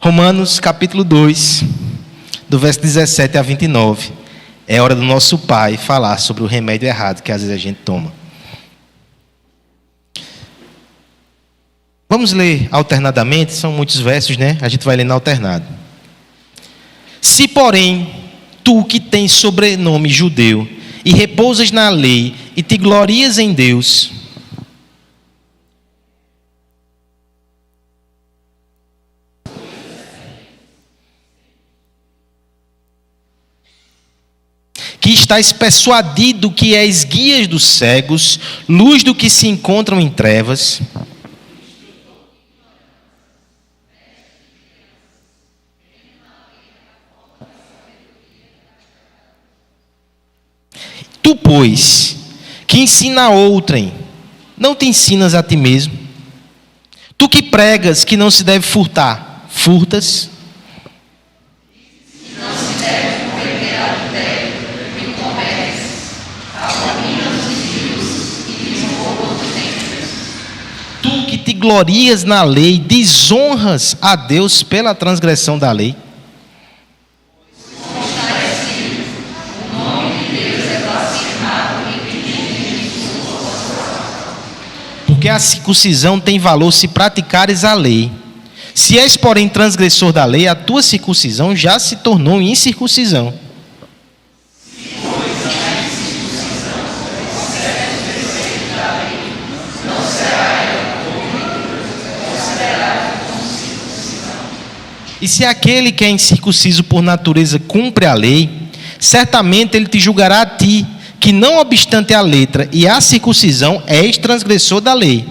Romanos capítulo 2, do verso 17 a 29. É hora do nosso Pai falar sobre o remédio errado que às vezes a gente toma. Vamos ler alternadamente, são muitos versos, né? A gente vai lendo alternado. Se, porém, tu que tens sobrenome judeu, e repousas na lei, e te glorias em Deus, que estás persuadido que és guias dos cegos, luz do que se encontram em trevas, tu, pois, que ensina a outrem, não te ensinas a ti mesmo? Tu que pregas que não se deve furtar, furtas? Não se deve cometer adultério, e cometes, abominas os ídolos e desonras os templos. Tu que te glorias na lei, desonras a Deus pela transgressão da lei? Porque a circuncisão tem valor se praticares a lei. Se és, porém, transgressor da lei, a tua circuncisão já se tornou incircuncisão. Se, pois, a incircuncisão procede do preceito da lei, não será ela considerada como circuncisão. E se aquele que é incircunciso por natureza cumpre a lei, certamente ele te julgará a ti, que não obstante a letra e a circuncisão, és transgressor da lei.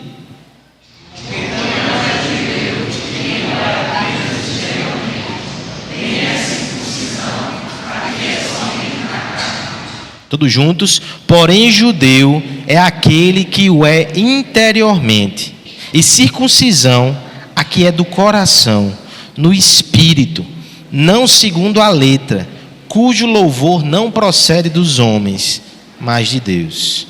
Todos juntos. Porém, judeu é aquele que o é interiormente, e circuncisão a que é do coração, no espírito, não segundo a letra, cujo louvor não procede dos homens, mas de Deus.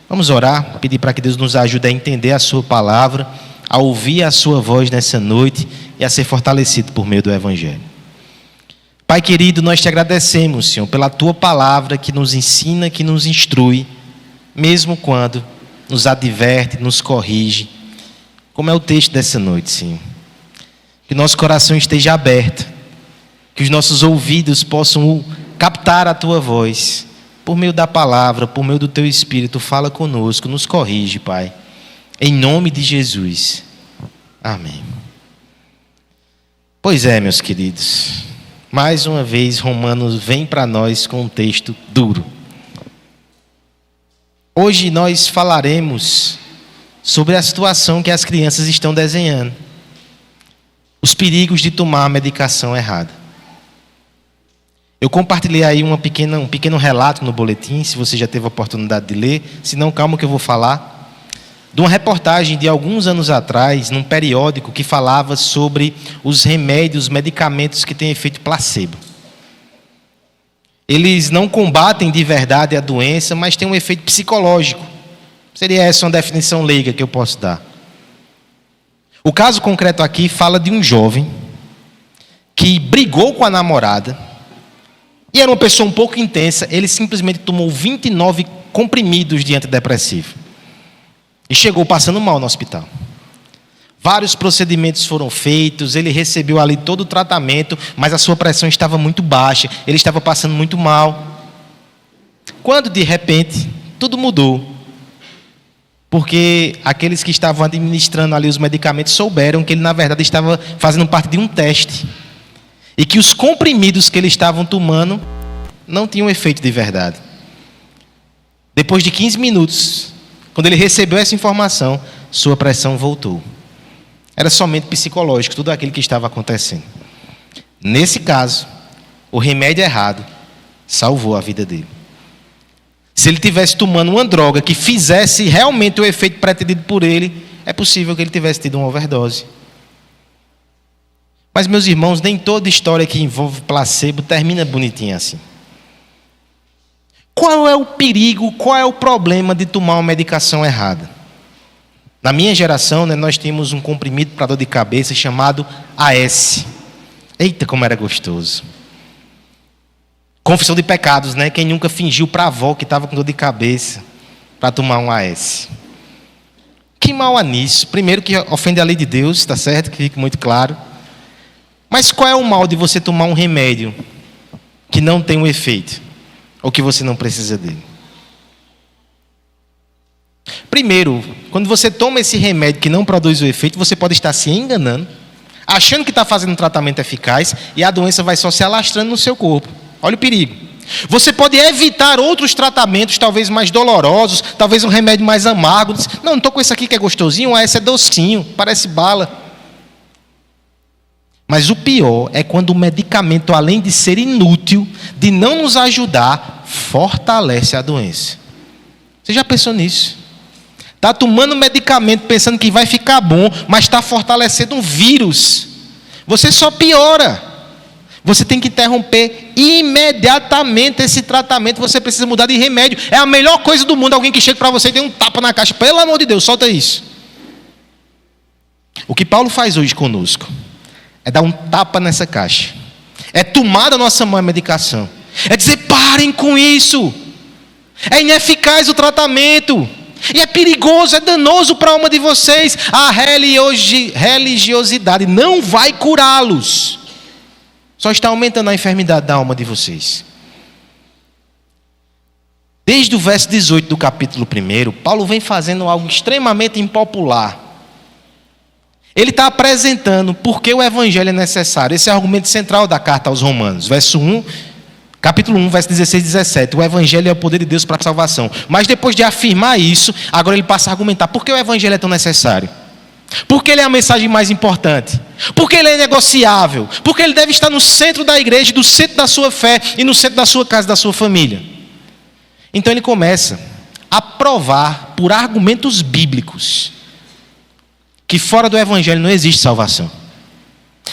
Vamos orar, pedir para que Deus nos ajude a entender a sua palavra, a ouvir a sua voz nessa noite e a ser fortalecido por meio do Evangelho. Pai querido, nós te agradecemos, Senhor, pela tua palavra que nos ensina, que nos instrui, mesmo quando nos adverte, nos corrige, como é o texto dessa noite, Senhor. Que nosso coração esteja aberto, que os nossos ouvidos possam captar a tua voz, por meio da palavra, por meio do teu Espírito. Fala conosco, nos corrige, Pai, em nome de Jesus, amém. Pois é, meus queridos, mais uma vez Romanos vem para nós com um texto duro. Hoje nós falaremos sobre a situação que as crianças estão desenhando, os perigos de tomar a medicação errada. Eu compartilhei aí um pequeno relato no boletim, se você já teve a oportunidade de ler, se não, calma que eu vou falar, de uma reportagem de alguns anos atrás, num periódico que falava sobre os remédios, medicamentos que têm efeito placebo. Eles não combatem de verdade a doença, mas têm um efeito psicológico. Seria essa uma definição leiga que eu posso dar. O caso concreto aqui fala de um jovem que brigou com a namorada, e era uma pessoa um pouco intensa. Ele simplesmente tomou 29 comprimidos de antidepressivo. E chegou passando mal no hospital. Vários procedimentos foram feitos, ele recebeu ali todo o tratamento, mas a sua pressão estava muito baixa, ele estava passando muito mal. Quando, de repente, tudo mudou. Porque aqueles que estavam administrando ali os medicamentos souberam que ele, na verdade, estava fazendo parte de um teste. E que os comprimidos que eles estavam tomando não tinham efeito de verdade. Depois de 15 minutos, quando ele recebeu essa informação, sua pressão voltou. Era somente psicológico, tudo aquilo que estava acontecendo. Nesse caso, o remédio errado salvou a vida dele. Se ele tivesse tomando uma droga que fizesse realmente o efeito pretendido por ele, é possível que ele tivesse tido uma overdose. Mas, meus irmãos, nem toda história que envolve placebo termina bonitinha assim. Qual é o perigo, qual é o problema de tomar uma medicação errada? Na minha geração, nós tínhamos um comprimido para dor de cabeça chamado AS. Eita, como era gostoso. Confissão de pecados, né? Quem nunca fingiu para a avó que estava com dor de cabeça para tomar um AS? Que mal há nisso? Primeiro que ofende a lei de Deus, está certo? Que fique muito claro. Mas qual é o mal de você tomar um remédio que não tem um efeito? Ou que você não precisa dele? Primeiro, quando você toma esse remédio que não produz o efeito, você pode estar se enganando, achando que está fazendo um tratamento eficaz, e a doença vai só se alastrando no seu corpo. Olha o perigo. Você pode evitar outros tratamentos, talvez mais dolorosos, talvez um remédio mais amargo. Não estou com esse aqui que é gostosinho, esse é docinho, parece bala. Mas o pior é quando o medicamento, além de ser inútil, de não nos ajudar, fortalece a doença. Você já pensou nisso? Está tomando medicamento pensando que vai ficar bom, mas está fortalecendo um vírus. Você só piora. Você tem que interromper imediatamente esse tratamento. Você precisa mudar de remédio. É a melhor coisa do mundo alguém que chega para você e dê um tapa na caixa. Pelo amor de Deus, solta isso. O que Paulo faz hoje conosco é dar um tapa nessa caixa. É tomar da nossa mão a medicação. É dizer, parem com isso. É ineficaz o tratamento. E é perigoso, é danoso para a alma de vocês. A religiosidade não vai curá-los. Só está aumentando a enfermidade da alma de vocês. Desde o verso 18 do capítulo 1, Paulo vem fazendo algo extremamente impopular. Ele está apresentando por que o evangelho é necessário. Esse é o argumento central da carta aos Romanos. Capítulo 1, verso 16 e 17. O evangelho é o poder de Deus para a salvação. Mas depois de afirmar isso, agora ele passa a argumentar por que o evangelho é tão necessário. Porque ele é a mensagem mais importante. Porque ele é negociável. Porque ele deve estar no centro da igreja, no centro da sua fé e no centro da sua casa, da sua família. Então ele começa a provar por argumentos bíblicos que fora do evangelho não existe salvação.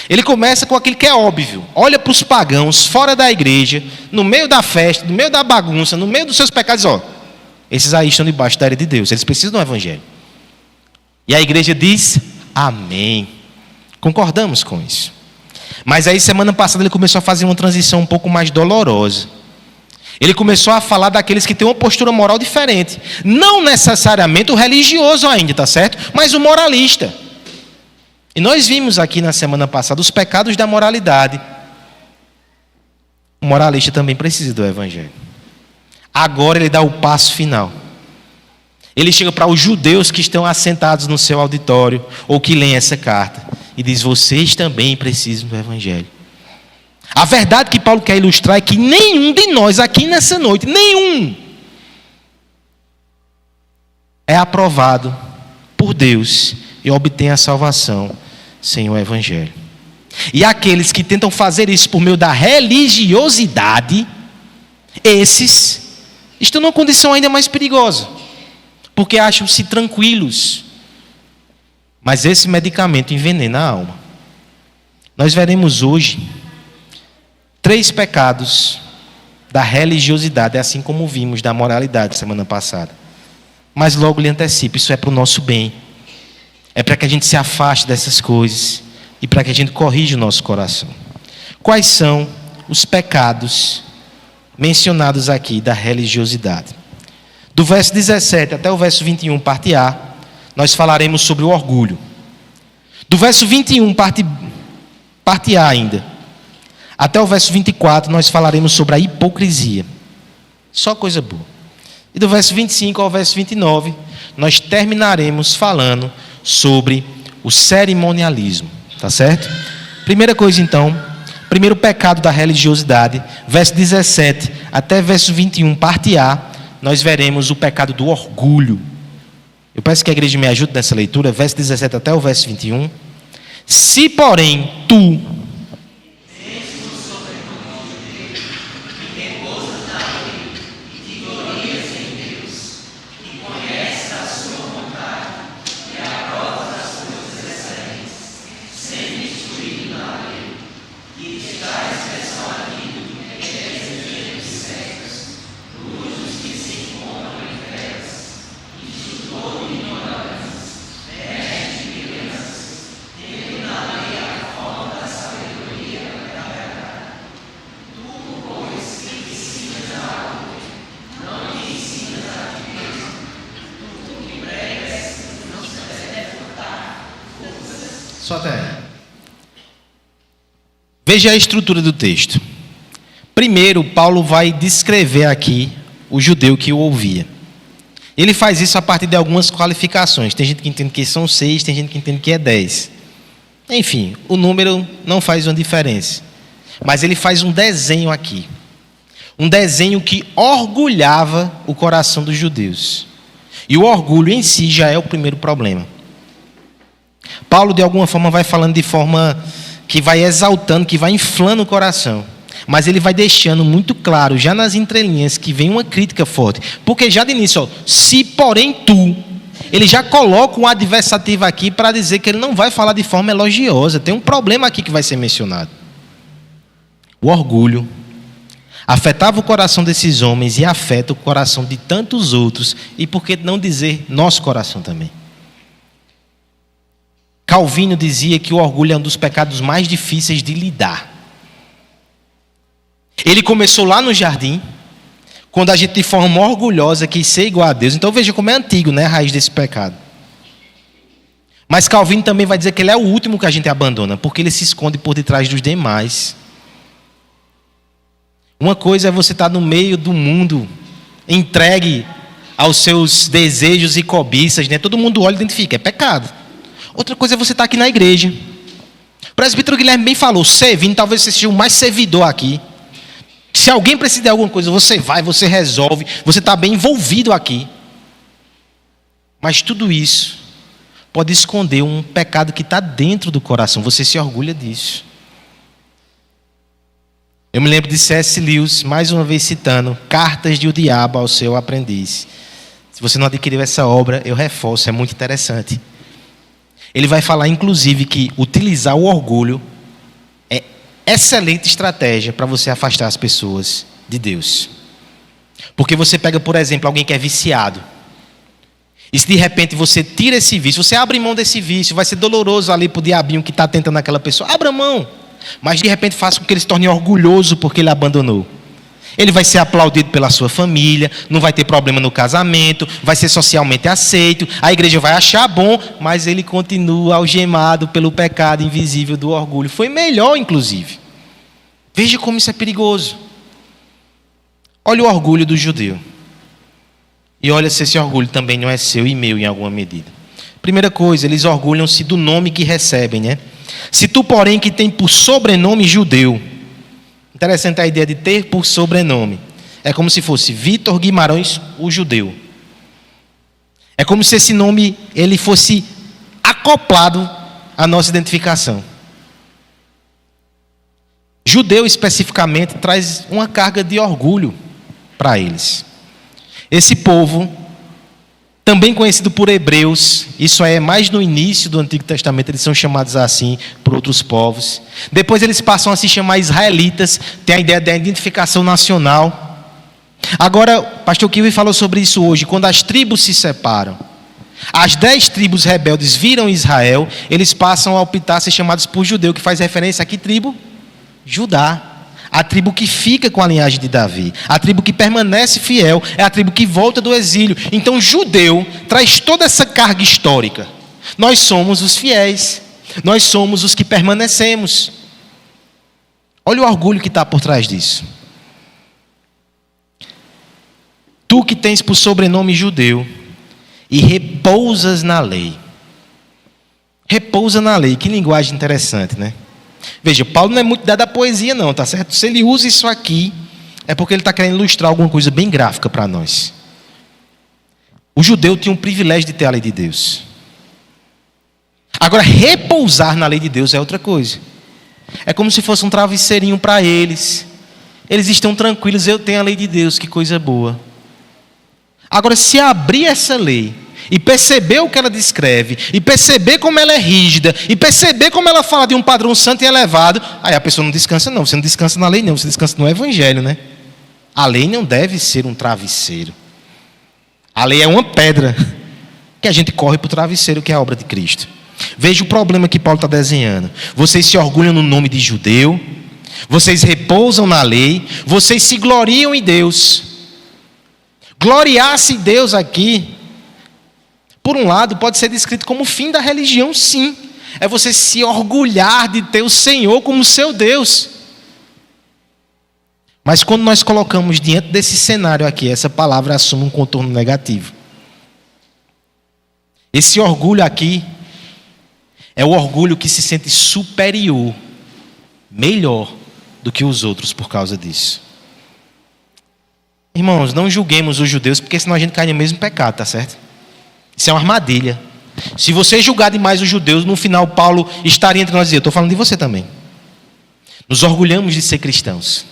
Ele começa com aquilo que é óbvio. Olha para os pagãos fora da igreja, no meio da festa, no meio da bagunça, no meio dos seus pecados, esses aí estão debaixo da ira de Deus. Eles precisam do evangelho. E a igreja diz, amém. Concordamos com isso. Mas aí semana passada ele começou a fazer uma transição um pouco mais dolorosa. Ele começou a falar daqueles que têm uma postura moral diferente. Não necessariamente o religioso ainda, tá certo? Mas o moralista. E nós vimos aqui na semana passada os pecados da moralidade. O moralista também precisa do evangelho. Agora ele dá o passo final. Ele chega para os judeus que estão assentados no seu auditório ou que leem essa carta e diz, vocês também precisam do evangelho. A verdade que Paulo quer ilustrar é que nenhum de nós aqui nessa noite, nenhum, é aprovado por Deus e obtém a salvação sem o evangelho. E aqueles que tentam fazer isso por meio da religiosidade, esses estão numa condição ainda mais perigosa, porque acham-se tranquilos. Mas esse medicamento envenena a alma. Nós veremos hoje 3 pecados da religiosidade, assim como vimos da moralidade semana passada. Mas logo lhe antecipo, isso é para o nosso bem. É para que a gente se afaste dessas coisas e para que a gente corrija o nosso coração. Quais são os pecados mencionados aqui da religiosidade? Do verso 17 até o verso 21, parte A, nós falaremos sobre o orgulho. Do verso 21, parte A ainda, até o verso 24, nós falaremos sobre a hipocrisia. Só coisa boa. E do verso 25 ao verso 29, nós terminaremos falando sobre o cerimonialismo. Tá certo? Primeira coisa então, primeiro pecado da religiosidade, verso 17 até verso 21, parte A, nós veremos o pecado do orgulho. Eu peço que a igreja me ajude nessa leitura, verso 17 até o verso 21. Se, porém, tu... Só até aí. Veja a estrutura do texto. Primeiro, Paulo vai descrever aqui o judeu que o ouvia. Ele faz isso a partir de algumas qualificações. Tem gente que entende que são 6, tem gente que entende que é 10. Enfim, o número não faz uma diferença. Mas ele faz um desenho aqui. Um desenho que orgulhava o coração dos judeus. E o orgulho em si já é o primeiro problema. Paulo, de alguma forma, vai falando de forma que vai exaltando, que vai inflando o coração. Mas ele vai deixando muito claro, já nas entrelinhas, que vem uma crítica forte. Porque já de início, se porém tu, ele já coloca um adversativo aqui para dizer que ele não vai falar de forma elogiosa. Tem um problema aqui que vai ser mencionado. O orgulho afetava o coração desses homens e afeta o coração de tantos outros. E por que não dizer nosso coração também? Calvino dizia que o orgulho é um dos pecados mais difíceis de lidar. Ele começou lá no jardim, quando a gente de forma orgulhosa quis ser igual a Deus. Então veja como é antigo, né, a raiz desse pecado. Mas Calvino também vai dizer que ele é o último que a gente abandona, porque ele se esconde por detrás dos demais. Uma coisa é você estar no meio do mundo, entregue aos seus desejos e cobiças, né? Todo mundo olha e identifica, é pecado. Outra coisa é você estar aqui na igreja. O presbítero Guilherme bem falou, servindo, talvez você seja o mais servidor aqui. Se alguém precisa de alguma coisa, você vai, você resolve, você está bem envolvido aqui. Mas tudo isso pode esconder um pecado que está dentro do coração, você se orgulha disso. Eu me lembro de C.S. Lewis, mais uma vez citando, Cartas de o Diabo ao Seu Aprendiz. Se você não adquiriu essa obra, eu reforço, é muito interessante. Ele vai falar, inclusive, que utilizar o orgulho é excelente estratégia para você afastar as pessoas de Deus. Porque você pega, por exemplo, alguém que é viciado. E se de repente você tira esse vício, você abre mão desse vício, vai ser doloroso ali para o diabinho que está tentando aquela pessoa. Abra mão. Mas de repente faça com que ele se torne orgulhoso porque ele abandonou. Ele vai ser aplaudido pela sua família, não vai ter problema no casamento, vai ser socialmente aceito, a igreja vai achar bom, mas ele continua algemado pelo pecado invisível do orgulho. Foi melhor, inclusive. Veja como isso é perigoso. Olha o orgulho do judeu. E olha se esse orgulho também não é seu e meu em alguma medida. Primeira coisa, eles orgulham-se do nome que recebem, né? Se tu, porém, que tem por sobrenome judeu. Interessante a ideia de ter por sobrenome. É como se fosse Vitor Guimarães, o judeu. É como se esse nome ele fosse acoplado à nossa identificação. Judeu, especificamente, traz uma carga de orgulho para eles. Esse povo, também conhecido por hebreus, isso é mais no início do Antigo Testamento, eles são chamados assim por outros povos. Depois eles passam a se chamar israelitas, tem a ideia da identificação nacional. Agora, pastor Kiwi falou sobre isso hoje, quando as tribos se separam. As 10 tribos rebeldes viram Israel, eles passam a optar a ser chamados por judeu, que faz referência a que tribo? Judá. A tribo que fica com a linhagem de Davi. A tribo que permanece fiel é a tribo que volta do exílio. Então, judeu traz toda essa carga histórica. Nós somos os fiéis. Nós somos os que permanecemos. Olha o orgulho que está por trás disso. Tu que tens por sobrenome judeu e repousas na lei. Repousa na lei. Que linguagem interessante, né? Veja, Paulo não é muito dado à poesia não, tá certo? Se ele usa isso aqui, é porque ele está querendo ilustrar alguma coisa bem gráfica para nós. O judeu tinha um privilégio de ter a lei de Deus. Agora, repousar na lei de Deus é outra coisa. É como se fosse um travesseirinho para eles. Eles estão tranquilos, eu tenho a lei de Deus, que coisa boa. Agora, se abrir essa lei e perceber o que ela descreve, e perceber como ela é rígida, e perceber como ela fala de um padrão santo e elevado, aí a pessoa não descansa não, você não descansa na lei não, você descansa no evangelho, né? A lei não deve ser um travesseiro. A lei é uma pedra que a gente corre para o travesseiro, que é a obra de Cristo. Veja o problema que Paulo está desenhando. Vocês se orgulham no nome de judeu, vocês repousam na lei, vocês se gloriam em Deus. Gloriar-se em Deus aqui, por um lado, pode ser descrito como o fim da religião, sim. é você se orgulhar de ter o Senhor como seu Deus. Mas quando nós colocamos diante desse cenário aqui, essa palavra assume um contorno negativo. Esse orgulho aqui é o orgulho que se sente superior, melhor do que os outros por causa disso. Irmãos, não julguemos os judeus, porque senão a gente cai no mesmo pecado, tá certo? Isso é uma armadilha. Se você julgar demais os judeus, no final Paulo estaria entre nós e dizer: eu estou falando de você também. Nos orgulhamos de ser cristãos.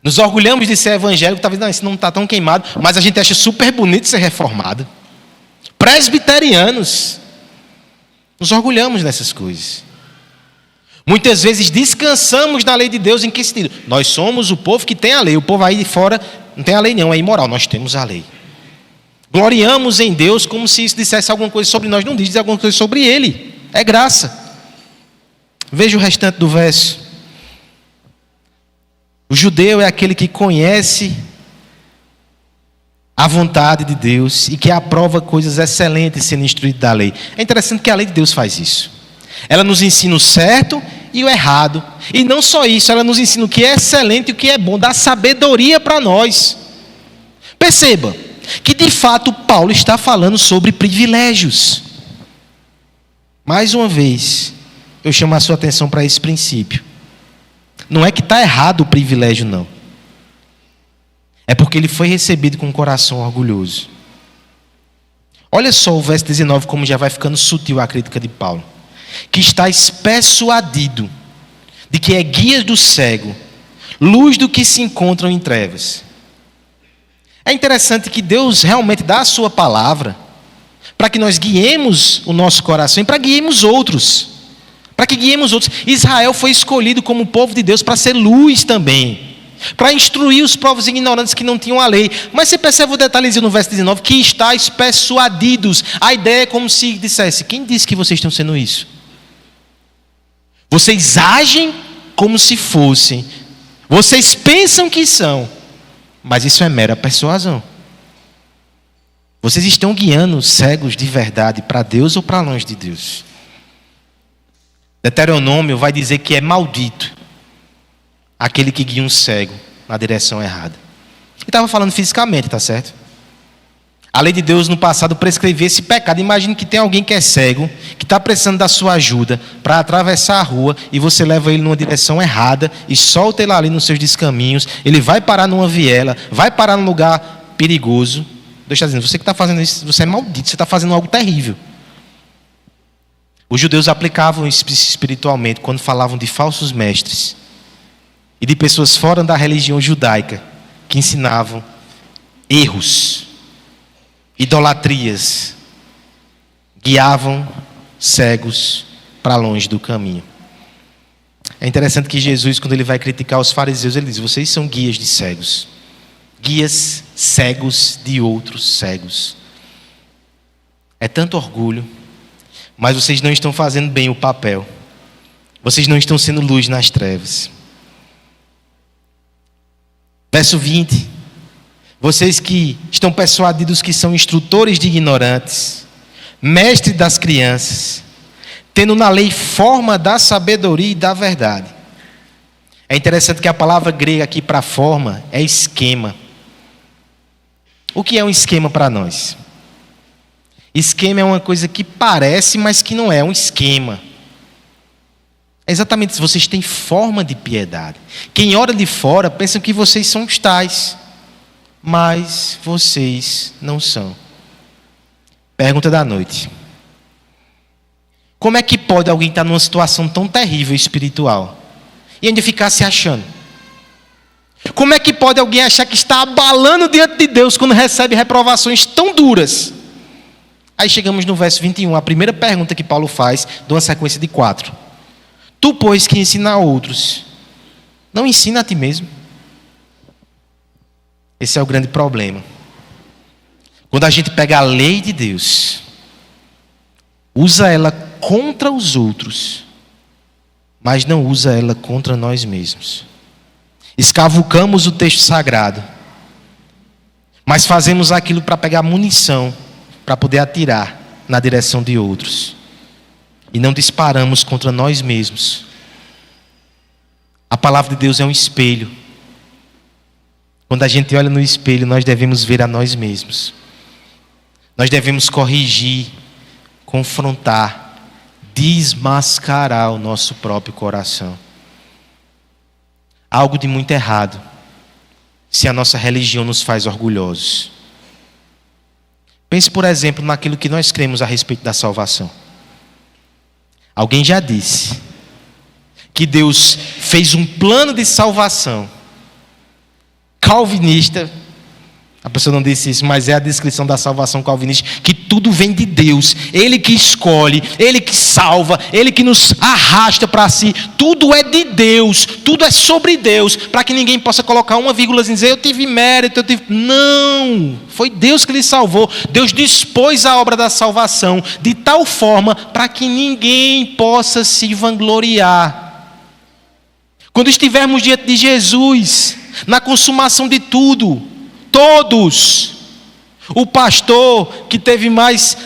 Nos orgulhamos de ser evangélico. Talvez não, isso não está tão queimado, mas a gente acha super bonito ser reformado. Presbiterianos. Nos orgulhamos dessas coisas. Muitas vezes descansamos na lei de Deus. Em que sentido? Nós somos o povo que tem a lei. O povo aí de fora não tem a lei não, é imoral. Nós temos a lei. Gloriamos em Deus como se isso dissesse alguma coisa sobre nós. Não diz alguma coisa sobre Ele. É graça. Veja o restante do verso. O judeu é aquele que conhece a vontade de Deus e que aprova coisas excelentes sendo instruído da lei. É interessante que a lei de Deus faz isso. Ela nos ensina o certo e o errado. E não só isso, ela nos ensina o que é excelente e o que é bom. Dá sabedoria para nós. Perceba que de fato Paulo está falando sobre privilégios. Mais uma vez, eu chamo a sua atenção para esse princípio. Não é que está errado o privilégio, não. É porque ele foi recebido com um coração orgulhoso. Olha só o verso 19, como já vai ficando sutil a crítica de Paulo. Que estás persuadido de que é guia do cego, luz do que se encontram em trevas. É interessante que Deus realmente dá a sua palavra para que nós guiemos o nosso coração e para que guiemos outros. Para que guiemos outros. Israel foi escolhido como povo de Deus para ser luz também. Para instruir os povos ignorantes que não tinham a lei. Mas você percebe o detalhezinho no verso 19, que estáis persuadidos. A ideia é como se dissesse: quem disse que vocês estão sendo isso? Vocês agem como se fossem. Vocês pensam que são. Mas isso é mera persuasão. Vocês estão guiando cegos de verdade para Deus ou para longe de Deus? Deuteronômio vai dizer que é maldito aquele que guia um cego na direção errada. Ele estava falando fisicamente, tá certo? A lei de Deus no passado prescrevia esse pecado. Imagine que tem alguém que é cego, que está precisando da sua ajuda para atravessar a rua e você leva ele numa direção errada e solta ele ali nos seus descaminhos. Ele vai parar numa viela, vai parar num lugar perigoso. Deus está dizendo: você que está fazendo isso, você é maldito, você está fazendo algo terrível. Os judeus aplicavam isso espiritualmente quando falavam de falsos mestres e de pessoas fora da religião judaica que ensinavam erros, idolatrias, guiavam cegos para longe do caminho. É interessante que Jesus, quando ele vai criticar os fariseus, ele diz: vocês são guias de cegos, guias cegos de outros cegos. É tanto orgulho. Mas vocês não estão fazendo bem o papel. Vocês não estão sendo luz nas trevas. Verso 20. Vocês que estão persuadidos que são instrutores de ignorantes, mestres das crianças, tendo na lei forma da sabedoria e da verdade. É interessante que a palavra grega aqui para forma é esquema. O que é um esquema para nós? Esquema é uma coisa que parece, mas que não é um esquema. É exatamente isso. Vocês têm forma de piedade. Quem olha de fora pensa que vocês são os tais, mas vocês não são. Pergunta da noite: como é que pode alguém estar numa situação tão terrível espiritual e ainda ficar se achando? Como é que pode alguém achar que está abalando diante de Deus quando recebe reprovações tão duras? Aí chegamos no verso 21, a primeira pergunta que Paulo faz, de uma sequência de 4. Tu, pois, que ensina a outros, não ensina a ti mesmo? Esse é o grande problema. Quando a gente pega a lei de Deus, usa ela contra os outros, mas não usa ela contra nós mesmos. Escavucamos o texto sagrado, mas fazemos aquilo para pegar munição, para poder atirar na direção de outros. e não disparamos contra nós mesmos. A palavra de Deus é um espelho. Quando a gente olha no espelho, nós devemos ver a nós mesmos. Nós devemos corrigir, confrontar, desmascarar o nosso próprio coração. Algo de muito errado se a nossa religião nos faz orgulhosos. Pense, por exemplo, naquilo que nós cremos a respeito da salvação. Alguém já disse que Deus fez um plano de salvação calvinista. A pessoa não disse isso, mas é a descrição da salvação calvinista, que tudo vem de Deus. Ele que escolhe, Ele que salva, Ele que nos arrasta para si. Tudo é de Deus, tudo é sobre Deus, para que ninguém possa colocar uma vírgula e dizer, eu tive mérito, Não, foi Deus que lhe salvou. Deus dispôs a obra da salvação de tal forma para que ninguém possa se vangloriar. Quando estivermos diante de Jesus, na consumação de tudo, todos, o pastor que teve mais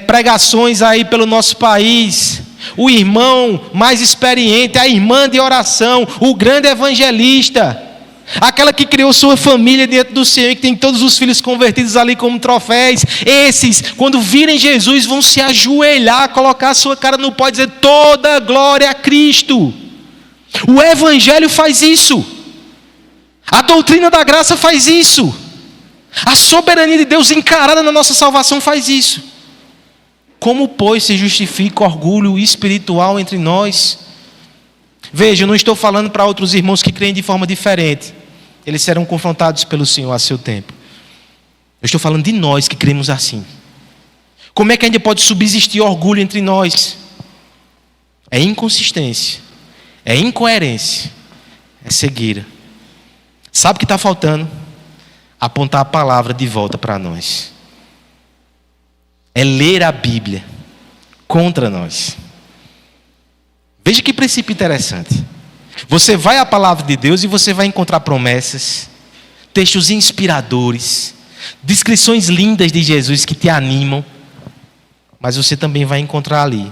pregações aí pelo nosso país, o irmão mais experiente, a irmã de oração, o grande evangelista, aquela que criou sua família diante do Senhor e que tem todos os filhos convertidos ali como troféus, esses, quando virem Jesus, vão se ajoelhar, colocar a sua cara no pó e dizer, toda glória a Cristo. O evangelho faz isso. A doutrina da graça faz isso. A soberania de Deus encarada na nossa salvação faz isso. Como, pois, se justifica o orgulho espiritual entre nós? Veja, eu não estou falando para outros irmãos que creem de forma diferente. Eles serão confrontados pelo Senhor a seu tempo. Eu estou falando de nós que cremos assim. Como é que ainda pode subsistir orgulho entre nós? É inconsistência, é incoerência, é cegueira. Sabe o que está faltando? Apontar a palavra de volta para nós. É ler a Bíblia contra nós. Veja que princípio interessante. Você vai à palavra de Deus e você vai encontrar promessas, textos inspiradores, descrições lindas de Jesus que te animam, mas você também vai encontrar ali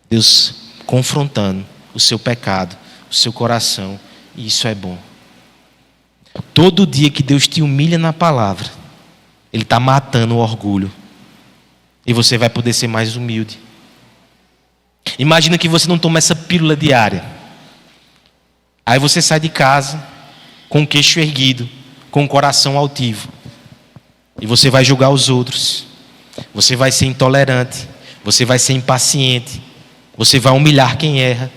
Deus confrontando o seu pecado, o seu coração, e isso é bom. Todo dia que Deus te humilha na palavra, Ele está matando o orgulho. E você vai poder ser mais humilde. Imagina que você não toma essa pílula diária. Aí você sai de casa com o queixo erguido, com o coração altivo. E você vai julgar os outros. Você vai ser intolerante. Você vai ser impaciente. Você vai humilhar quem erra.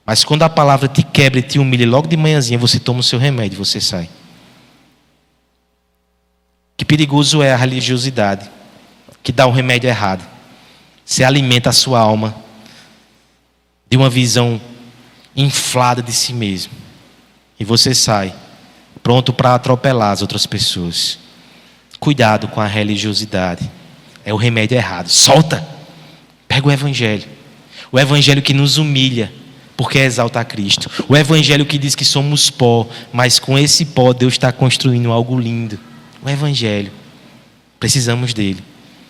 Mas quando a palavra te quebra e te humilha, logo de manhãzinha você toma o seu remédio e você sai. Que perigoso é a religiosidade que dá o remédio errado. Você alimenta a sua alma de uma visão inflada de si mesmo. E você sai pronto para atropelar as outras pessoas. Cuidado com a religiosidade. É o remédio errado. Solta! Pega o evangelho. O evangelho que nos humilha, porque exalta a Cristo. O evangelho que diz que somos pó, mas com esse pó Deus está construindo algo lindo. O evangelho. Precisamos dele.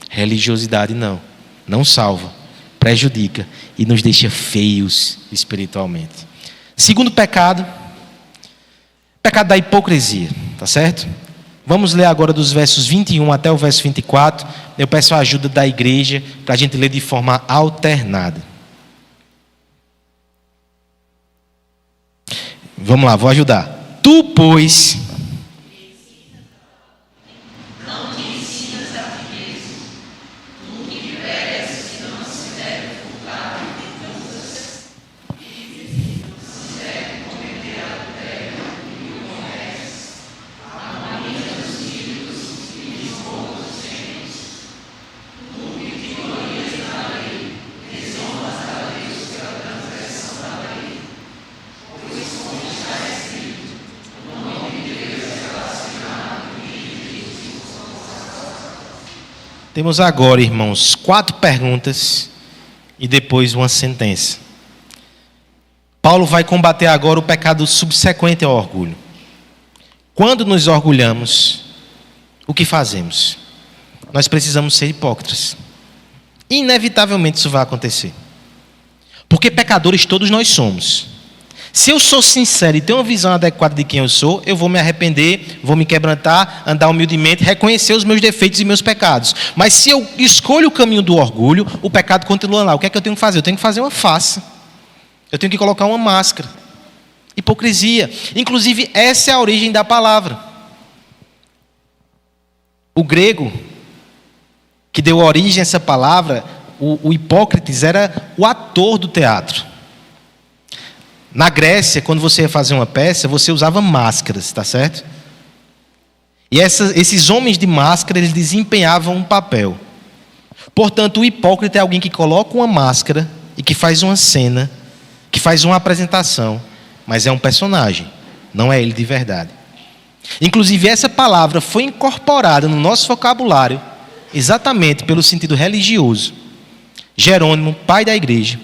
Religiosidade não salva, prejudica e nos deixa feios espiritualmente. Segundo pecado, pecado da hipocrisia, tá certo? Vamos ler agora dos versos 21 até o verso 24. Eu peço a ajuda da igreja para a gente ler de forma alternada. Vamos lá, vou ajudar. Tu, pois, temos agora, irmãos, 4 perguntas e depois uma sentença. Paulo vai combater agora o pecado subsequente ao orgulho. Quando nos orgulhamos, o que fazemos? Nós precisamos ser hipócritas. Inevitavelmente isso vai acontecer. Porque pecadores todos nós somos. Se eu sou sincero e tenho uma visão adequada de quem eu sou, eu vou me arrepender, vou me quebrantar, andar humildemente, reconhecer os meus defeitos e meus pecados. Mas se eu escolho o caminho do orgulho, o pecado continua lá. O que é que eu tenho que fazer? Eu tenho que fazer uma face. Eu tenho que colocar uma máscara. Hipocrisia. Inclusive, essa é a origem da palavra. O grego que deu origem a essa palavra, o Hipócrates, era o ator do teatro. Na Grécia, quando você ia fazer uma peça, você usava máscaras, tá certo? E esses homens de máscara, eles desempenhavam um papel. Portanto, o hipócrita é alguém que coloca uma máscara e que faz uma cena, que faz uma apresentação, mas é um personagem, não é ele de verdade. Inclusive, essa palavra foi incorporada no nosso vocabulário exatamente pelo sentido religioso. Jerônimo, pai da igreja,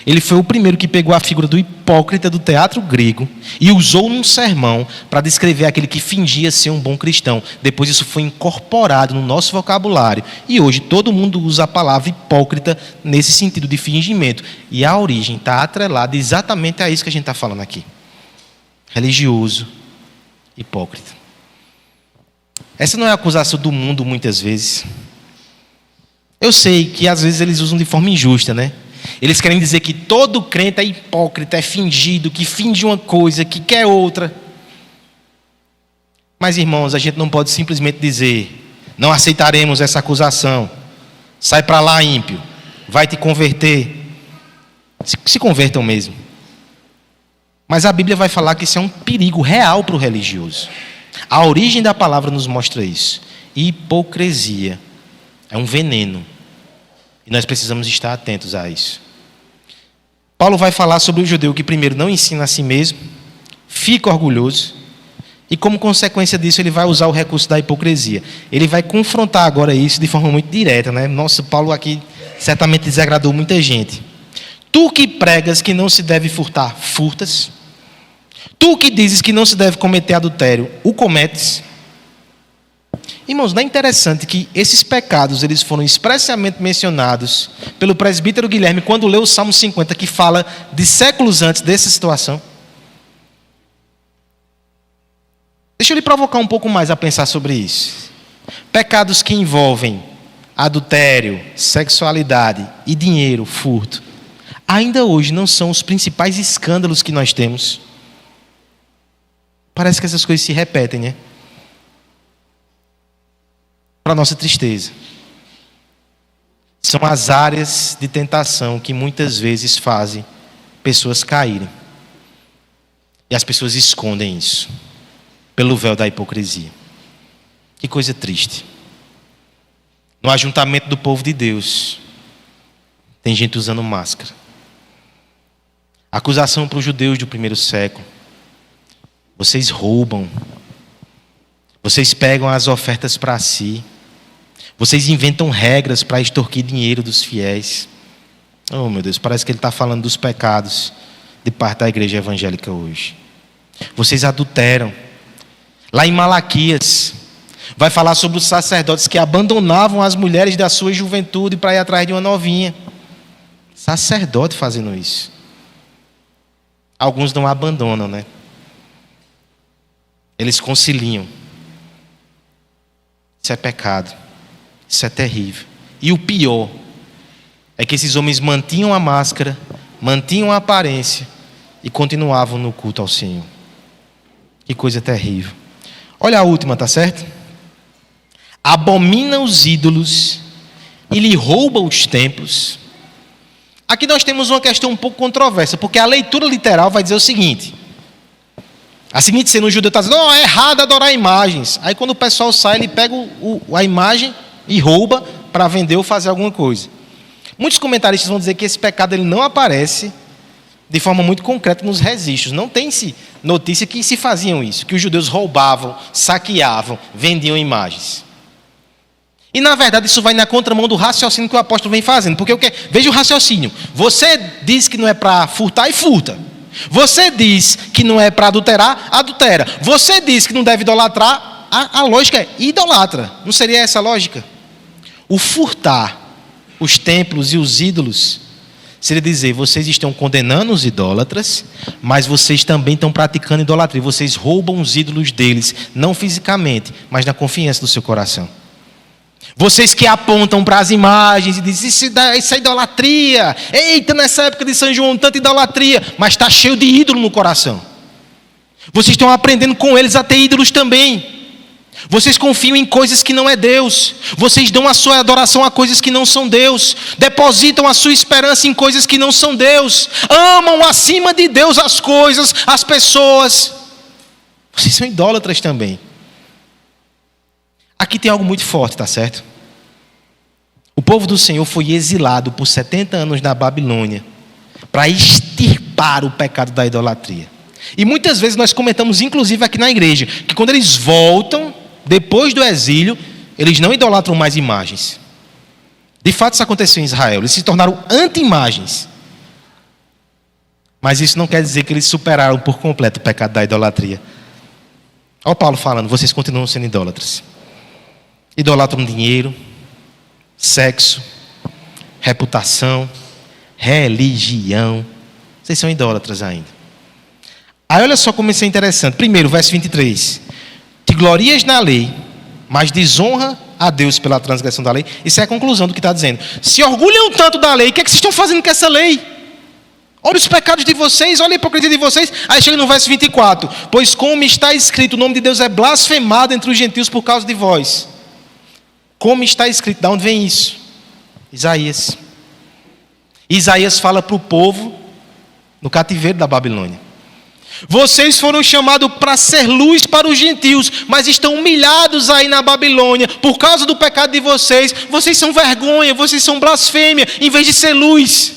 ele foi o primeiro que pegou a figura do hipócrita do teatro grego e usou num sermão para descrever aquele que fingia ser um bom cristão. Depois isso foi incorporado no nosso vocabulário e hoje todo mundo usa a palavra hipócrita nesse sentido de fingimento. E a origem está atrelada exatamente a isso que a gente está falando aqui. Religioso, hipócrita. Essa não é a acusação do mundo muitas vezes. Eu sei que às vezes eles usam de forma injusta, né? Eles querem dizer que todo crente é hipócrita, é fingido, que finge uma coisa, que quer outra. Mas, irmãos, a gente não pode simplesmente dizer: não aceitaremos essa acusação. Sai para lá, ímpio. Vai te converter. Se convertam mesmo. Mas a Bíblia vai falar que isso é um perigo real para o religioso. A origem da palavra nos mostra isso. Hipocrisia é um veneno. E nós precisamos estar atentos a isso. Paulo vai falar sobre o judeu que primeiro não ensina a si mesmo, fica orgulhoso, e como consequência disso ele vai usar o recurso da hipocrisia. Ele vai confrontar agora isso de forma muito direta, né? Nossa, Paulo aqui certamente desagradou muita gente. Tu que pregas que não se deve furtar, furtas. Tu que dizes que não se deve cometer adultério, o cometes. Irmãos, não é interessante que esses pecados eles foram expressamente mencionados pelo presbítero Guilherme quando leu o Salmo 50, que fala de séculos antes dessa situação? Deixa eu lhe provocar um pouco mais a pensar sobre isso. Pecados que envolvem adultério, sexualidade e dinheiro, furto, ainda hoje não são os principais escândalos que nós temos. Parece que essas coisas se repetem, né? Para nossa tristeza. São as áreas de tentação que muitas vezes fazem pessoas caírem. E as pessoas escondem isso pelo véu da hipocrisia. Que coisa triste. No ajuntamento do povo de Deus, tem gente usando máscara. Acusação para os judeus do primeiro século. Vocês roubam. Vocês pegam as ofertas para si. Vocês inventam regras para extorquir dinheiro dos fiéis. Oh, meu Deus, parece que ele está falando dos pecados de parte da igreja evangélica hoje. Vocês adulteram. Lá em Malaquias, vai falar sobre os sacerdotes que abandonavam as mulheres da sua juventude para ir atrás de uma novinha. Sacerdote fazendo isso. Alguns não abandonam, né? Eles conciliam. Isso é pecado. Isso é terrível. E o pior é que esses homens mantinham a máscara, mantinham a aparência e continuavam no culto ao Senhor. Que coisa terrível. Olha a última, tá certo? Abomina os ídolos e lhe rouba os templos. Aqui nós temos uma questão um pouco controversa, porque a leitura literal vai dizer o seguinte: a seguinte cena, o judeu está dizendo: não, é errado adorar imagens. Aí quando o pessoal sai, ele pega a imagem e rouba para vender ou fazer alguma coisa. Muitos comentaristas vão dizer que esse pecado ele não aparece de forma muito concreta nos registros. Não tem-se notícia que se faziam isso, que os judeus roubavam, saqueavam, vendiam imagens. E na verdade isso vai na contramão do raciocínio que o apóstolo vem fazendo. Porque veja o raciocínio. Você diz que não é para furtar e furta. Você diz que não é para adulterar, adultera. Você diz que não deve idolatrar, a lógica é idolatra. Não seria essa a lógica? O furtar os templos e os ídolos, seria dizer, vocês estão condenando os idólatras, mas vocês também estão praticando idolatria. Vocês roubam os ídolos deles, não fisicamente, mas na confiança do seu coração. Vocês que apontam para as imagens e dizem, isso é idolatria. Eita, nessa época de São João, tanta idolatria. Mas está cheio de ídolo no coração. Vocês estão aprendendo com eles a ter ídolos também. Vocês confiam em coisas que não é Deus. Vocês dão a sua adoração a coisas que não são Deus. Depositam a sua esperança em coisas que não são Deus. Amam acima de Deus as coisas, as pessoas. Vocês são idólatras também. Aqui tem algo muito forte, tá certo? O povo do Senhor foi exilado por 70 anos na Babilônia para extirpar o pecado da idolatria. E muitas vezes nós comentamos, inclusive aqui na igreja, que quando eles voltam, depois do exílio, eles não idolatram mais imagens. De fato, isso aconteceu em Israel. Eles se tornaram anti-imagens. Mas isso não quer dizer que eles superaram por completo o pecado da idolatria. Olha o Paulo falando, vocês continuam sendo idólatras. Idolatram dinheiro, sexo, reputação, religião. Vocês são idólatras ainda. Aí olha só como isso é interessante. Primeiro, verso 23. Te glorias na lei, mas desonra a Deus pela transgressão da lei. Isso é a conclusão do que está dizendo. Se orgulham tanto da lei, o que é que vocês estão fazendo com essa lei? Olha os pecados de vocês, olha a hipocrisia de vocês. Aí chega no verso 24. Pois como está escrito, o nome de Deus é blasfemado entre os gentios por causa de vós. Como está escrito, de onde vem isso? Isaías. Isaías fala para o povo no cativeiro da Babilônia. Vocês foram chamados para ser luz para os gentios, mas estão humilhados aí na Babilônia por causa do pecado de vocês. Vocês são vergonha, vocês são blasfêmia, em vez de ser luz.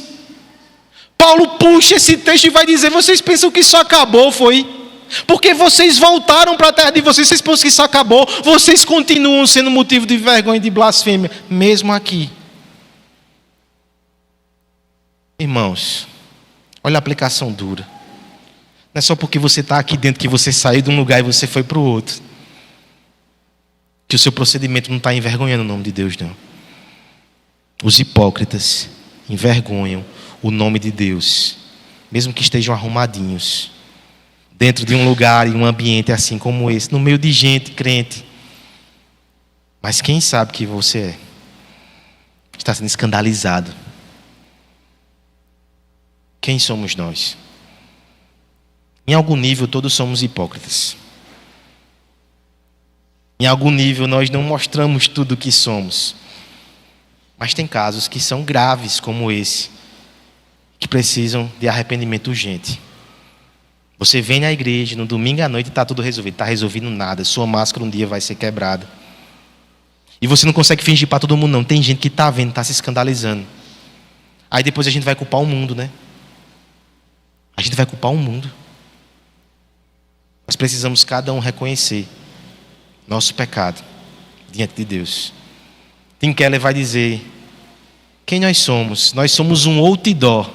Paulo puxa esse texto e vai dizer, vocês pensam que isso acabou, foi? Porque vocês voltaram para a terra de vocês, vocês pensam que isso acabou, vocês continuam sendo motivo de vergonha e de blasfêmia, mesmo aqui. Irmãos, olha a aplicação dura. Não é só porque você está aqui dentro que você saiu de um lugar e você foi para o outro, que o seu procedimento não está envergonhando o nome de Deus, não. Os hipócritas envergonham o nome de Deus, mesmo que estejam arrumadinhos, dentro de um lugar e um ambiente assim como esse, no meio de gente crente. Mas quem sabe que você está sendo escandalizado? Quem somos nós? Em algum nível todos somos hipócritas. Em algum nível nós não mostramos tudo o que somos. Mas tem casos que são graves como esse, que precisam de arrependimento urgente. Você vem na igreja, no domingo à noite está tudo resolvido. Está resolvido nada. Sua máscara um dia vai ser quebrada. E você não consegue fingir para todo mundo, não. Tem gente que está vendo, está se escandalizando. Aí depois a gente vai culpar o mundo, né? A gente vai culpar o mundo. Nós precisamos cada um reconhecer nosso pecado diante de Deus. Tim Keller vai dizer, quem nós somos? Nós somos um outdoor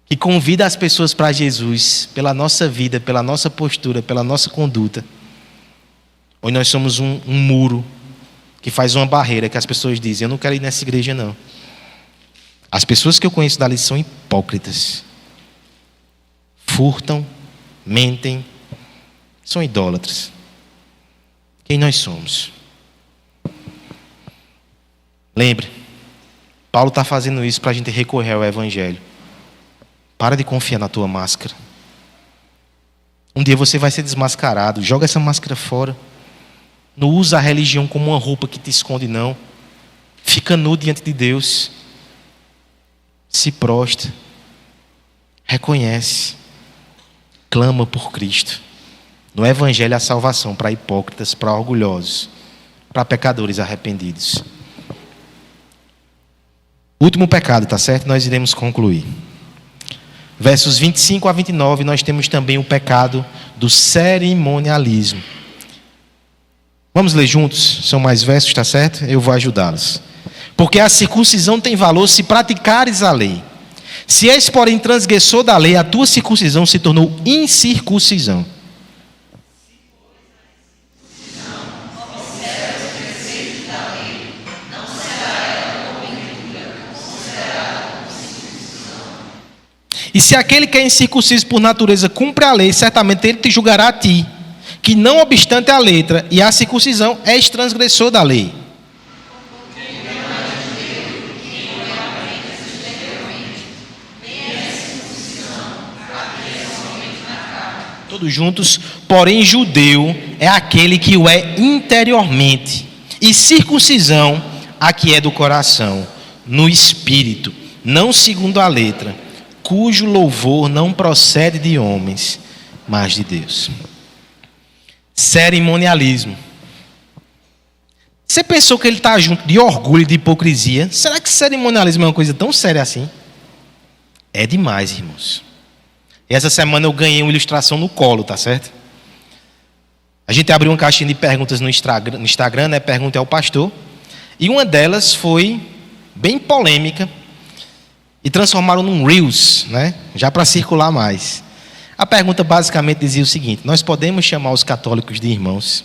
que convida as pessoas para Jesus pela nossa vida, pela nossa postura, pela nossa conduta. Ou nós somos um muro que faz uma barreira que as pessoas dizem, eu não quero ir nessa igreja não. As pessoas que eu conheço dali são hipócritas. Furtam, mentem, são idólatras. Quem nós somos? Lembre, Paulo está fazendo isso para a gente recorrer ao Evangelho. Para de confiar na tua máscara. Um dia você vai ser desmascarado. Joga essa máscara fora. Não usa a religião como uma roupa que te esconde, não. Fica nu diante de Deus. Se prostra. Reconhece. Clama por Cristo. No Evangelho há salvação para hipócritas, para orgulhosos, para pecadores arrependidos. Último pecado, tá certo? Nós iremos concluir. Versos 25 a 29, nós temos também o pecado do cerimonialismo. Vamos ler juntos? São mais versos, tá certo? Eu vou ajudá-los. Porque a circuncisão tem valor se praticares a lei. Se és, porém, transgressor da lei, a tua circuncisão se tornou incircuncisão. E se aquele que é incircunciso por natureza cumpre a lei, certamente ele te julgará a ti, que não obstante a letra e a circuncisão, és transgressor da lei. Todos juntos, porém judeu é aquele que o é interiormente, e circuncisão a que é do coração, no espírito, não segundo a letra, cujo louvor não procede de homens, mas de Deus. Cerimonialismo. Você pensou que ele está junto de orgulho e de hipocrisia? Será que cerimonialismo é uma coisa tão séria assim? É demais, irmãos. E essa semana eu ganhei uma ilustração no colo, tá certo? A gente abriu uma caixinha de perguntas no Instagram, né? Pergunta ao pastor. E uma delas foi bem polêmica e transformaram num Reels, né? Já para circular mais. A pergunta basicamente dizia o seguinte: nós podemos chamar os católicos de irmãos?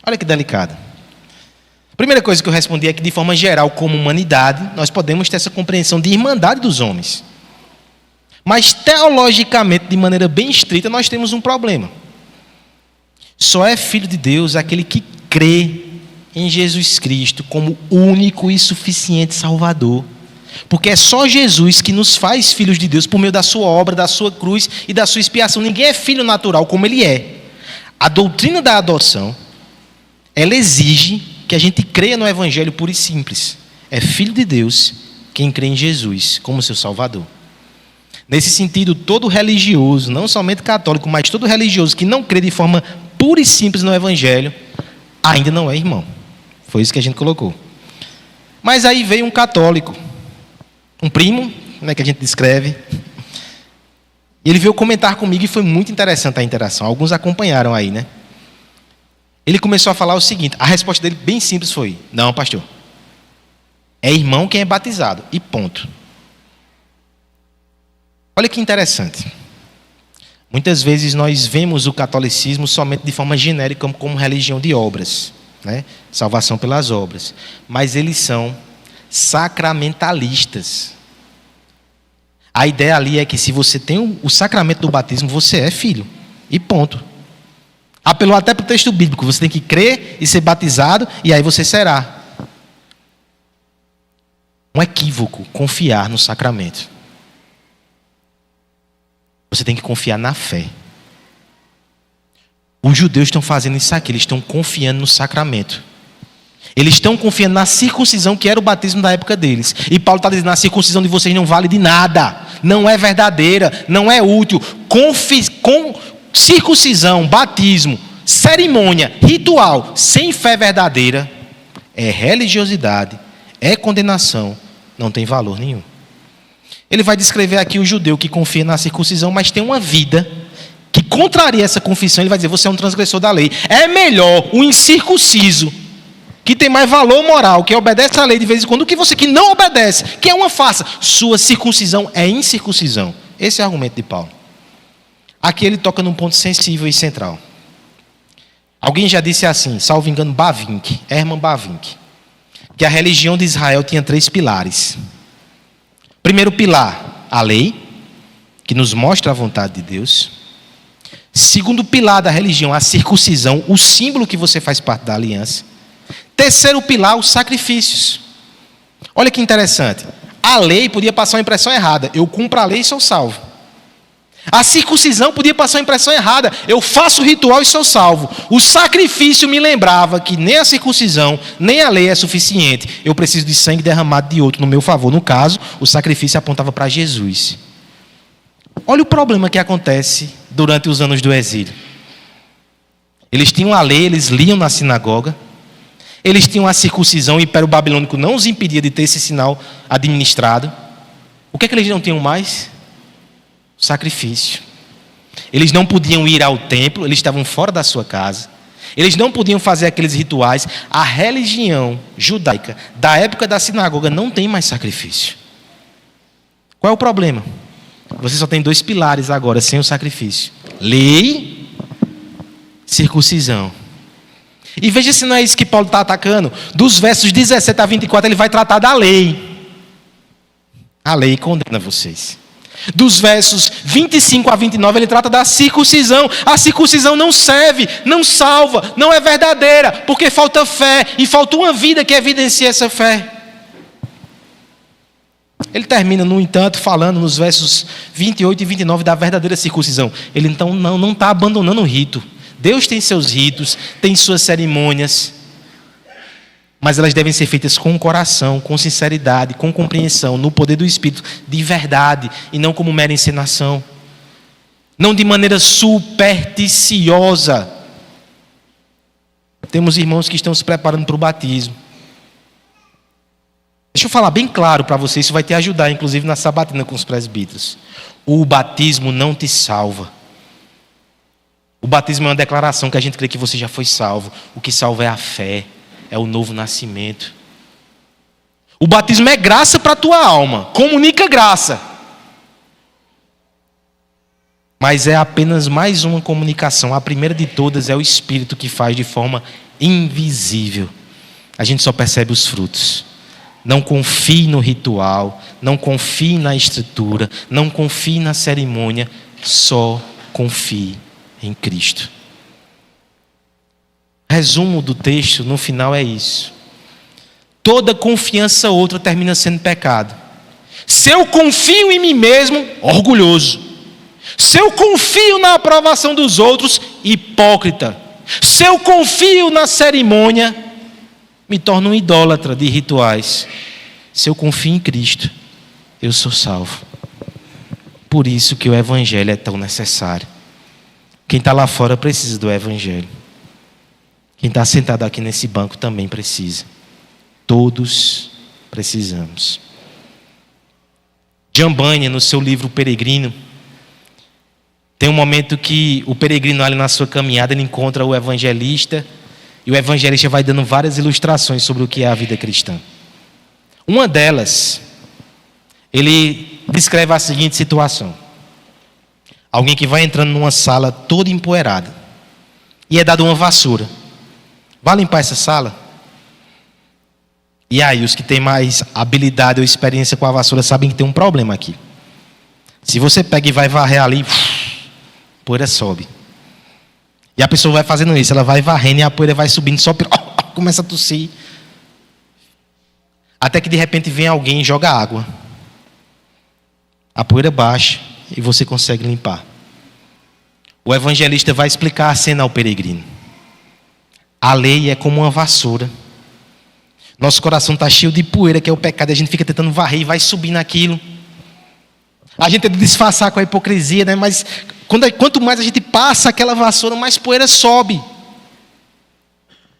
Olha que delicado. A primeira coisa que eu respondi é que, de forma geral, como humanidade, nós podemos ter essa compreensão de irmandade dos homens. Mas, teologicamente, de maneira bem estrita, nós temos um problema. Só é filho de Deus aquele que crê em Jesus Cristo como único e suficiente Salvador. Porque é só Jesus que nos faz filhos de Deus por meio da sua obra, da sua cruz e da sua expiação. Ninguém é filho natural como ele é. A doutrina da adoção, ela exige que a gente creia no Evangelho puro e simples. É filho de Deus quem crê em Jesus como seu Salvador. Nesse sentido, todo religioso, não somente católico, mas todo religioso que não crê de forma pura e simples no Evangelho, ainda não é irmão. Foi isso que a gente colocou. Mas aí veio um católico, um primo, né, que a gente descreve, e ele veio comentar comigo e foi muito interessante a interação. Alguns acompanharam aí, né? Ele começou a falar o seguinte, a resposta dele bem simples foi: não, pastor, é irmão quem é batizado, e ponto. Olha que interessante. Muitas vezes nós vemos o catolicismo somente de forma genérica como religião de obras, né? Salvação pelas obras. Mas eles são sacramentalistas. A ideia ali é que se você tem o sacramento do batismo, você é filho. E ponto. Apelou até para o texto bíblico. Você tem que crer e ser batizado, e aí você será. Um equívoco confiar no sacramento. Você tem que confiar na fé. Os judeus estão fazendo isso aqui, eles estão confiando no sacramento. Eles estão confiando na circuncisão, que era o batismo da época deles. E Paulo está dizendo: a circuncisão de vocês não vale de nada, não é verdadeira, não é útil. Circuncisão, batismo, cerimônia, ritual, sem fé verdadeira, é religiosidade, é condenação, não tem valor nenhum. Ele vai descrever aqui o judeu que confia na circuncisão, mas tem uma vida que contraria essa confissão. Ele vai dizer: você é um transgressor da lei. É melhor um incircunciso, que tem mais valor moral, que obedece à lei de vez em quando, do que você que não obedece, que é uma farsa. Sua circuncisão é incircuncisão. Esse é o argumento de Paulo. Aqui ele toca num ponto sensível e central. Alguém já disse assim, salvo engano, Bavinck, Herman Bavinck, que a religião de Israel tinha 3 pilares. Primeiro pilar, a lei, que nos mostra a vontade de Deus. Segundo pilar da religião, a circuncisão, o símbolo que você faz parte da aliança. Terceiro pilar, os sacrifícios. Olha que interessante. A lei podia passar uma impressão errada. Eu cumpro a lei e sou salvo. A circuncisão podia passar uma impressão errada. Eu faço o ritual e sou salvo. O sacrifício me lembrava que nem a circuncisão, nem a lei é suficiente. Eu preciso de sangue derramado de outro no meu favor. No caso, o sacrifício apontava para Jesus. Olha o problema que acontece durante os anos do exílio. Eles tinham a lei, eles liam na sinagoga. Eles tinham a circuncisão, o Império Babilônico não os impedia de ter esse sinal administrado. O que é que eles não tinham mais? Sacrifício. Eles não podiam ir ao templo, eles estavam fora da sua casa. Eles não podiam fazer aqueles rituais. A religião judaica da época da sinagoga não tem mais sacrifício. Qual é o problema? Você só tem 2 pilares agora sem o sacrifício: lei, circuncisão. E veja se não é isso que Paulo está atacando. Dos versos 17 a 24 ele vai tratar da lei. A lei condena vocês. Dos versos 25 a 29, ele trata da circuncisão. A circuncisão não serve, não salva, não é verdadeira, porque falta fé, e falta uma vida que evidencie essa fé. Ele termina, no entanto, falando nos versos 28 e 29 da verdadeira circuncisão. Ele então não está abandonando o rito. Deus tem seus ritos, tem suas cerimônias, mas elas devem ser feitas com coração, com sinceridade, com compreensão, no poder do Espírito, de verdade, e não como mera encenação. Não de maneira supersticiosa. Temos irmãos que estão se preparando para o batismo. Deixa eu falar bem claro para você, isso vai te ajudar, inclusive na sabatina com os presbíteros. O batismo não te salva. O batismo é uma declaração que a gente crê que você já foi salvo. O que salva é a fé, é o novo nascimento. O batismo é graça para a tua alma, comunica graça. Mas é apenas mais uma comunicação. A primeira de todas é o Espírito que faz de forma invisível. A gente só percebe os frutos. Não confie no ritual, não confie na estrutura, não confie na cerimônia, só confie em Cristo. Resumo do texto no final é isso. Toda confiança outra termina sendo pecado. Se eu confio em mim mesmo, orgulhoso. Se eu confio na aprovação dos outros, hipócrita. Se eu confio na cerimônia, me torno um idólatra de rituais. Se eu confio em Cristo, eu sou salvo. Por isso que o Evangelho é tão necessário. Quem está lá fora precisa do Evangelho. Quem está sentado aqui nesse banco também precisa. Todos precisamos. John Bunyan, no seu livro Peregrino, tem um momento que o peregrino ali na sua caminhada, ele encontra o evangelista, e o evangelista vai dando várias ilustrações sobre o que é a vida cristã. Uma delas, ele descreve a seguinte situação. Alguém que vai entrando numa sala toda empoeirada, e é dado uma vassoura. Vai limpar essa sala? E aí, os que têm mais habilidade ou experiência com a vassoura sabem que tem um problema aqui. Se você pega e vai varrer ali, a poeira sobe. E a pessoa vai fazendo isso, ela vai varrendo e a poeira vai subindo, só começa a tossir. Até que de repente vem alguém e joga água. A poeira baixa e você consegue limpar. O evangelista vai explicar a cena ao peregrino. A lei é como uma vassoura. Nosso coração está cheio de poeira, que é o pecado, e a gente fica tentando varrer e vai subindo aquilo. A gente tenta disfarçar com a hipocrisia, né? Mas quanto mais a gente passa aquela vassoura, mais poeira sobe.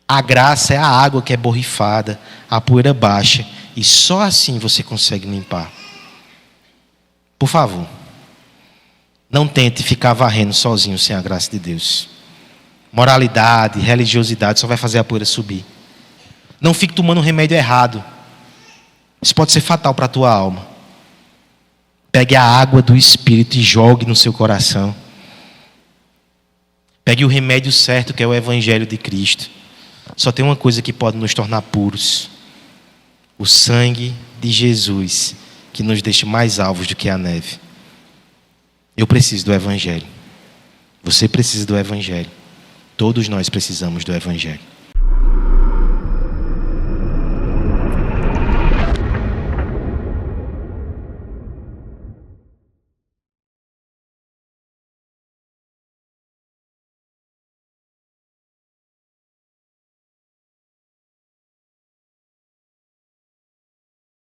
A graça é a água que é borrifada, a poeira baixa, e só assim você consegue limpar. Por favor, não tente ficar varrendo sozinho sem a graça de Deus. Moralidade, religiosidade só vai fazer a poeira subir. Não fique tomando um remédio errado. Isso pode ser fatal para a tua alma. Pegue a água do Espírito e jogue no seu coração. Pegue o remédio certo, que é o Evangelho de Cristo. Só tem uma coisa que pode nos tornar puros: o sangue de Jesus, que nos deixa mais alvos do que a neve. Eu preciso do Evangelho. Você precisa do Evangelho. Todos nós precisamos do Evangelho.